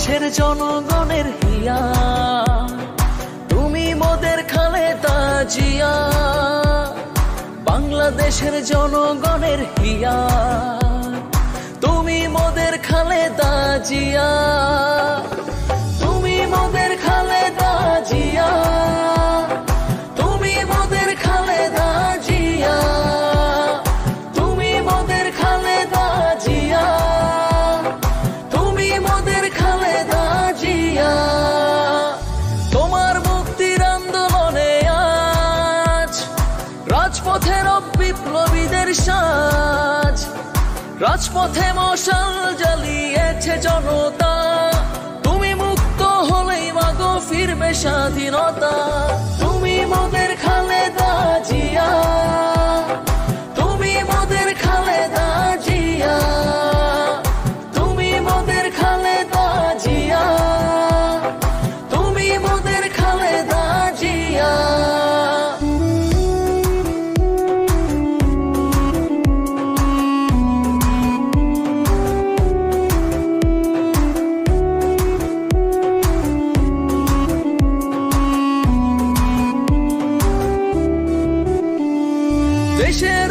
বাংলাদেশের জনগণের হিয়া, তুমি মোদের খালেদা জিয়া। বাংলাদেশের জনগণের হিয়া, তুমি মোদের খালেদা জিয়া। তুমি মোদের খালেদা জিয়া, তুমি মোদের খালেদা জিয়া, তুমি মোদের খালেদা জিয়া, তুমি মোদের খালেদা জিয়া। তোমার মুক্তির আন্দোলনে আজ রাজপথের বিপ্লবীদের সাজ, রাজপথে মশাল জ্বালিয়েছে জনতা। তুমি মুক্ত হলেই মাগো ফিরবে স্বাধীনতা। তুমি মোদের খালেদা জিয়া, তুমি মোদের খালেদা জিয়া, তুমি মোদের খালেদা জিয়া, তুমি মোদের খালেদা জিয়া। দেশের